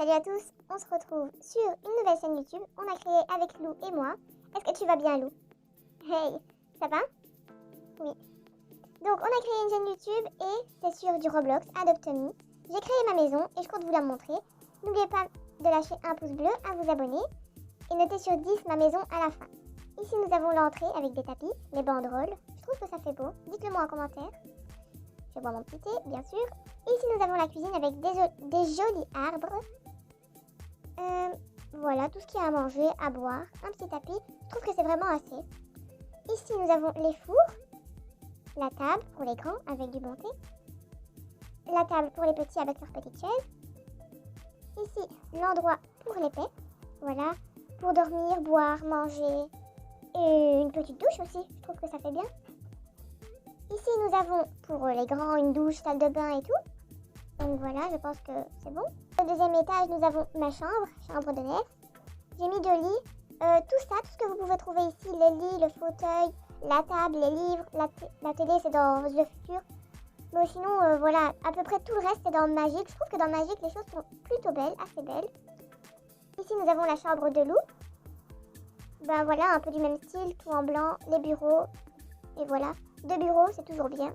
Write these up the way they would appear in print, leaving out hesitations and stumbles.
Salut à tous, on se retrouve sur une nouvelle chaîne YouTube. On a créé avec Lou et moi. Est-ce que tu vas bien, Lou? Hey, ça va? Oui. Donc on a créé une chaîne YouTube et c'est sur du Roblox, Adopt Me. J'ai créé ma maison et je compte vous la montrer. N'oubliez pas de lâcher un pouce bleu, à vous abonner et notez sur 10 ma maison à la fin. Ici nous avons l'entrée avec des tapis, les banderoles. Je trouve que ça fait beau. Dites-le moi en commentaire. Je vais boire mon petit thé, bien sûr. Ici nous avons la cuisine avec des jolis arbres. Voilà, tout ce qu'il y a à manger, à boire, un petit tapis. Je trouve que c'est vraiment assez. Ici, nous avons les fours, la table pour les grands avec du bon thé, la table pour les petits avec leurs petites chaises. Ici, l'endroit pour les pets, voilà, pour dormir, boire, manger et une petite douche aussi. Je trouve que ça fait bien. Ici, nous avons pour les grands une douche, salle de bain et tout. Donc voilà, je pense que c'est bon. Au deuxième étage, nous avons ma chambre de Nef. J'ai mis 2 lits. Tout ça, tout ce que vous pouvez trouver ici, les lits, le fauteuil, la table, les livres, la télé, c'est dans le futur. Mais sinon, voilà, à peu près tout le reste, c'est dans Magique. Je trouve que dans Magique, les choses sont plutôt belles, assez belles. Ici, nous avons la chambre de Lou. Ben voilà, un peu du même style, tout en blanc, les bureaux. Et voilà, 2 bureaux, c'est toujours bien.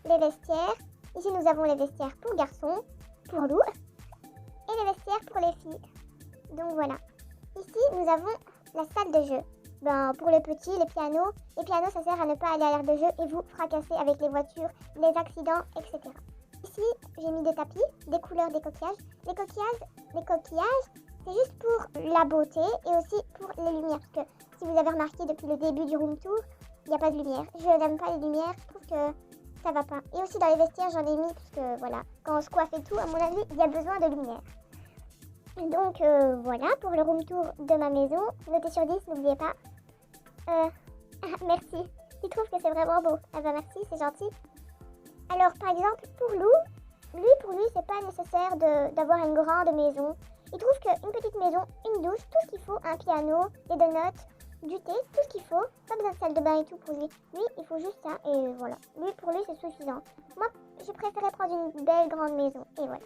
Les vestiaires. Ici, nous avons les vestiaires pour garçons, pour Lou, et les vestiaires pour les filles. Donc voilà. Ici, nous avons la salle de jeu. Ben, pour les petits, les pianos. Les pianos, ça sert à ne pas aller à l'air de jeu et vous fracasser avec les voitures, les accidents, etc. Ici, j'ai mis des tapis, des couleurs, des coquillages. Les coquillages, c'est juste pour la beauté et aussi pour les lumières. Parce que si vous avez remarqué depuis le début du room tour, il n'y a pas de lumière. Je n'aime pas les lumières, je trouve que ça va pas. Et aussi dans les vestiaires, j'en ai mis parce que voilà, quand on se coiffe et tout, à mon avis, il y a besoin de lumière. Donc voilà pour le room tour de ma maison. Notez sur 10, n'oubliez pas. Merci. Tu trouves que c'est vraiment beau? Ah bah merci, c'est gentil. Alors par exemple, pour Lou, pour lui, c'est pas nécessaire d'avoir une grande maison. Il trouve qu'une petite maison, une douche, tout ce qu'il faut, un piano, des donuts, du thé, tout ce qu'il faut. Pas besoin de salle de bain et tout pour lui. Lui, il faut juste ça et voilà. Pour lui, c'est suffisant. Moi, j'ai préféré prendre une belle grande maison et voilà.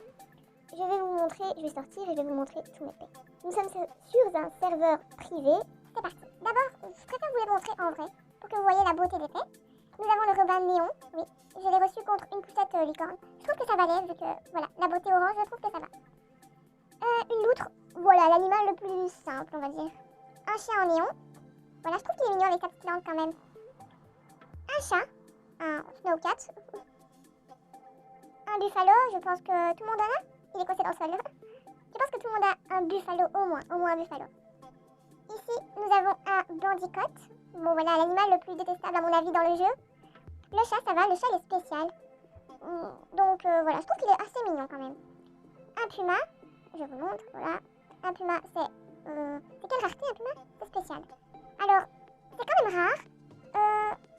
Je vais vous montrer, je vais sortir et je vais vous montrer tous mes pets. Nous sommes sur un serveur privé. C'est parti. D'abord, je préfère vous les montrer en vrai pour que vous voyez la beauté des pets. Nous avons le ruban néon. Oui, je l'ai reçu contre une poussette licorne. Je trouve que ça valait vu que, voilà, la beauté orange, je trouve que ça va. Une loutre, voilà, l'animal le plus simple, on va dire. Un chien en néon. Voilà, je trouve qu'il est mignon avec sa petite langue quand même. Un chat, un snowcat. Un buffalo, je pense que tout le monde en a. Il est coincé dans le sol. Je pense que tout le monde a un buffalo, au moins un buffalo. Ici, nous avons un bandicoot. Bon voilà, l'animal le plus détestable à mon avis dans le jeu. Le chat, ça va, le chat il est spécial. Donc voilà, je trouve qu'il est assez mignon quand même. Un puma, je vous montre, voilà. Un puma, c'est quelle rareté un puma? C'est spécial. Alors, c'est quand même rare.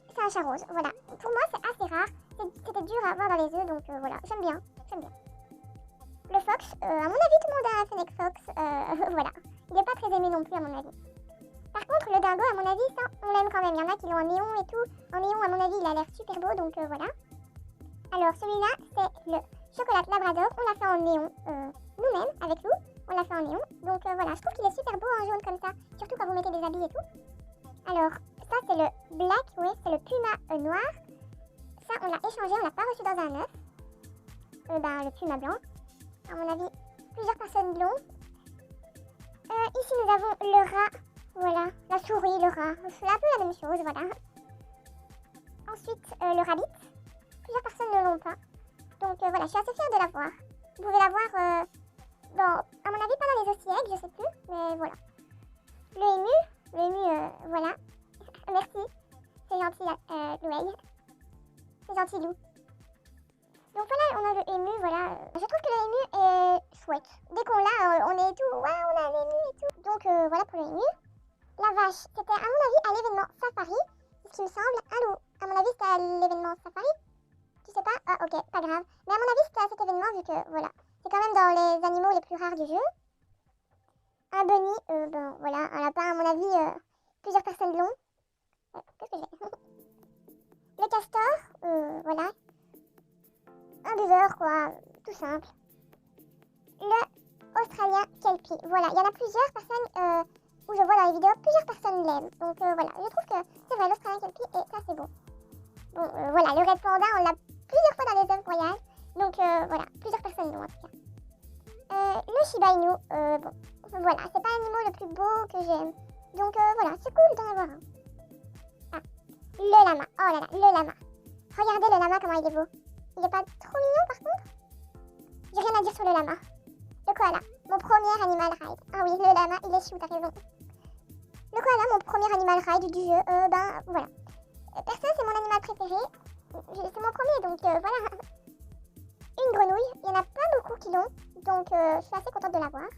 C'est un chat rose, voilà. Pour moi, c'est assez rare. C'était dur à avoir dans les œufs, donc voilà, j'aime bien. Le fox, à mon avis, tout le monde a un fennec fox, voilà. Il n'est pas très aimé non plus, à mon avis. Par contre, le dingo, à mon avis, ça, on l'aime quand même. Il y en a qui l'ont en néon et tout. En néon, à mon avis, il a l'air super beau, donc voilà. Alors, celui-là, c'est le chocolat labrador. On l'a fait en néon, nous-mêmes, avec Lou. On l'a fait en néon. Donc voilà, je trouve qu'il est super beau en jaune comme ça. Surtout quand vous mettez des habits et tout. Alors, ça, c'est le black, oui, c'est le puma noir. Ça, on l'a échangé, on l'a pas reçu dans un œuf. Le puma blanc. À mon avis, plusieurs personnes l'ont. Ici, nous avons le rat. Voilà, la souris, le rat. C'est un peu la même chose, voilà. Ensuite, le rabbit. Plusieurs personnes ne l'ont pas. Donc voilà, je suis assez fière de l'avoir. Vous pouvez l'avoir à mon avis, pas dans les osseillettes, je sais plus. Mais voilà. Le ému, voilà. Merci. C'est gentil, Louelle. C'est gentil, Lou. Donc voilà, on a le ému, voilà. Je trouve que le ému est chouette. Dès qu'on l'a, on est tout, waouh, on a un ému et tout. Donc voilà pour le ému. La vache, c'était à mon avis à l'événement Safari, c'est ce qui me semble. Allô, à mon avis c'était à l'événement Safari. Tu sais pas? Ah ok, pas grave. Mais à mon avis c'était à cet événement vu que, voilà. C'est quand même dans les animaux les plus rares du jeu. Un bunny, voilà, un lapin à mon avis, plusieurs personnes l'ont. Qu'est-ce que j'ai? Le castor, voilà. Un buveur, quoi, tout simple. Le Australien aussi. Voilà, il y en a plusieurs personnes où je vois dans les vidéos, plusieurs personnes l'aiment. Donc voilà, je trouve que c'est vrai, l'Australian Kelpie est assez beau. Bon, voilà, le Red Panda, on l'a plusieurs fois dans les œuvres royales. Donc voilà, plusieurs personnes l'ont en tout cas. Le Shiba Inu, bon, voilà, c'est pas l'animal le plus beau que j'aime. Donc voilà, c'est cool d'en avoir un. Ah, le lama, oh là là, le lama. Regardez le lama, comment il est beau. Il est pas trop mignon par contre? J'ai rien à dire sur le lama. Le koala, mon premier animal ride. Ah oui, le lama, il est chou, t'as raison. Le koala, mon premier animal ride du jeu, ben voilà. Perso, c'est mon animal préféré. C'est mon premier, donc voilà. Une grenouille, il n'y en a pas beaucoup qui l'ont, donc je suis assez contente de l'avoir.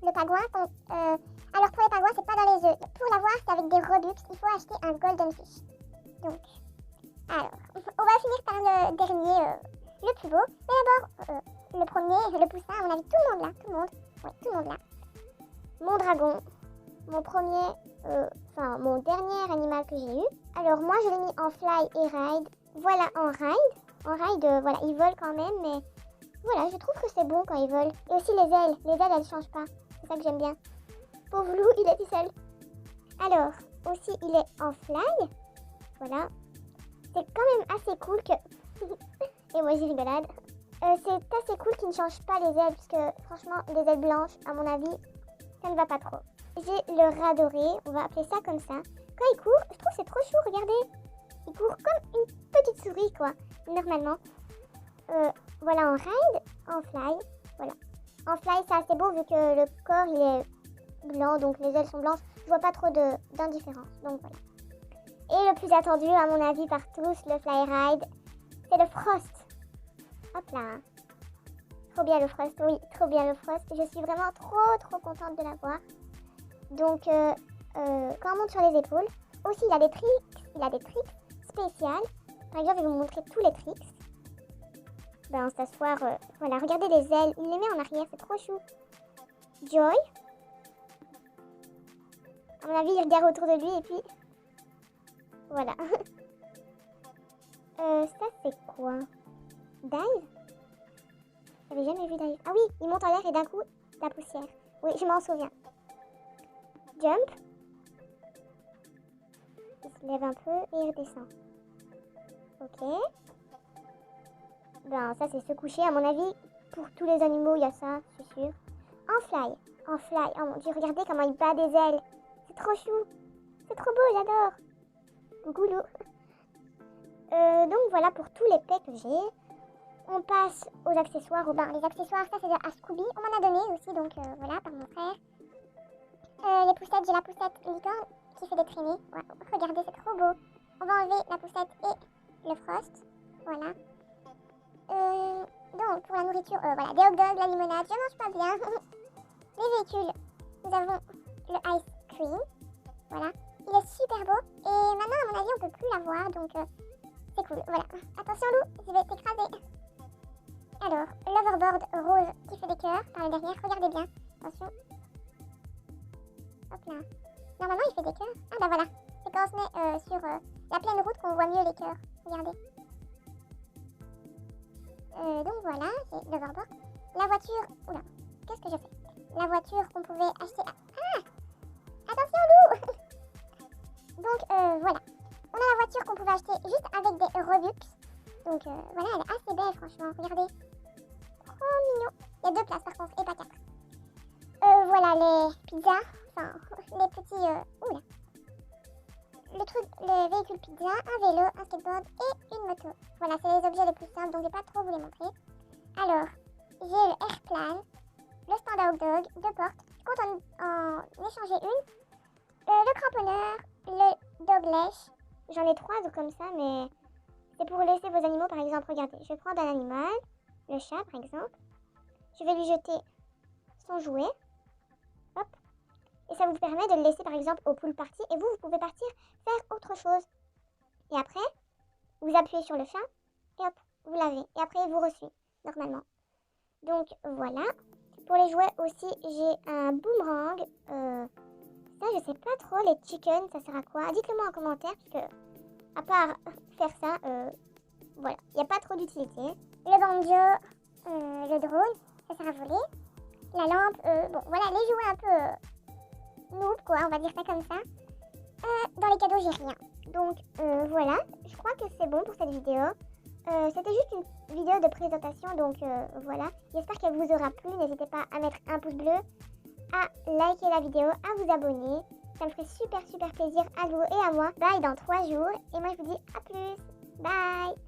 Le pagouin, alors pour les pagouins, c'est pas dans les œufs. Pour l'avoir, c'est avec des Robux, il faut acheter un Golden Fish. Donc, alors, on va finir par le dernier, le plus beau. Mais d'abord, le premier, le poussin, à mon avis, tout le monde là, tout le monde. Oui, tout le monde là. Mon dragon, mon premier, mon dernier animal que j'ai eu. Alors moi, je l'ai mis en fly et ride. Voilà, en ride. En ride, voilà, il vole quand même, mais voilà, je trouve que c'est bon quand il vole. Et aussi les ailes, elles changent pas. C'est ça que j'aime bien. Pauvre loup, il est tout seul. Alors, aussi, il est en fly. Voilà. C'est quand même assez cool que... Et moi, j'ai rigolade. C'est assez cool qu'il ne change pas les ailes, parce que franchement, les ailes blanches, à mon avis, ça ne va pas trop. J'ai le rat doré, on va appeler ça comme ça. Quand il court, je trouve que c'est trop chou, regardez. Il court comme une petite souris, quoi, normalement. Voilà, en ride, en fly, voilà. En fly, c'est assez beau vu que le corps, il est blanc, donc les ailes sont blanches. Je vois pas trop d'indifférence, donc voilà. Et le plus attendu, à mon avis, par tous, le fly ride, c'est le Frost. Hop là. Trop bien le Frost, oui, trop bien le Frost. Je suis vraiment trop contente de l'avoir. Donc, quand on monte sur les épaules, aussi, il a des tricks spéciales. Par exemple, je vais vous montrer tous les tricks. Ben, s'asseoir, voilà, regardez les ailes, il les met en arrière, c'est trop chou. Joy. À mon avis, il regarde autour de lui et puis... Voilà. Ça, c'est quoi? Dive? J'avais jamais vu dive. Ah oui, il monte en l'air et d'un coup, la poussière. Oui, je m'en souviens. Jump. Il se lève un peu et il redescend. Ok. Ben, ça, c'est se coucher. À mon avis, pour tous les animaux, il y a ça, c'est sûr. En fly. En fly. Oh mon dieu, regardez comment il bat des ailes. C'est trop chou. C'est trop beau, j'adore. Goulou. Donc, voilà pour tous les pets que j'ai. On passe aux accessoires. Les accessoires, ça, c'est à Scooby. On m'en a donné aussi, donc voilà, par mon frère. Les poussettes, j'ai la poussette licorne qui fait des traînées. Ouais, regardez, c'est trop beau. On va enlever la poussette et le Frost. Voilà. Donc, pour la nourriture, voilà, des hot dogs, la limonade, je mange pas bien. Les véhicules, nous avons le ice cream. Voilà, il est super beau. Et maintenant, à mon avis, on peut plus l'avoir, donc c'est cool. Voilà, attention loup, je vais t'écraser. Alors, l'overboard rose qui fait des cœurs par le derrière, regardez bien. Attention. Hop là. Normalement, il fait des cœurs. Ah bah voilà, c'est quand on se met sur la pleine route qu'on voit mieux les cœurs. Regardez. Donc voilà, c'est l'overboard. La voiture... Oula, qu'est-ce que je fais? La voiture qu'on pouvait acheter... Ah, attention loup. Donc voilà. On a la voiture qu'on pouvait acheter juste avec des Robux. Donc voilà, elle est assez belle franchement. Regardez. Trop mignon. Il y a 2 places par contre et pas 4. Voilà les pizzas. Enfin, les petits... Oula. Le véhicule pizza, un vélo, un skateboard et une moto. Voilà, c'est les objets les plus simples, donc je vais pas trop vous les montrer. Alors, j'ai le airplane, le stand à hot dog, 2 portes. Je compte en échanger une. Le cramponneur, le doglesh. J'en ai 3 comme ça, mais c'est pour laisser vos animaux, par exemple. Regardez, je vais prendre un animal, le chat par exemple. Je vais lui jeter son jouet. Hop. Et ça vous permet de le laisser par exemple au pool party. Et vous pouvez partir faire autre chose. Et après, vous appuyez sur le chat. Et hop, vous l'avez. Et après, il vous reçoit normalement. Donc voilà. Pour les jouets aussi, j'ai un boomerang. Ça, je sais pas trop. Les chickens, ça sert à quoi? Dites-le moi en commentaire. Parce que, à part faire ça, voilà. Il n'y a pas trop d'utilité. Le banjo, le drone, ça sert à voler. La lampe, bon voilà, les jouets un peu noob quoi, on va dire ça comme ça. Dans les cadeaux, j'ai rien. Donc voilà, je crois que c'est bon pour cette vidéo. C'était juste une vidéo de présentation, donc voilà. J'espère qu'elle vous aura plu. N'hésitez pas à mettre un pouce bleu, à liker la vidéo, à vous abonner. Ça me ferait super plaisir à vous et à moi. Bye dans 3 jours. Et moi je vous dis à plus. Bye.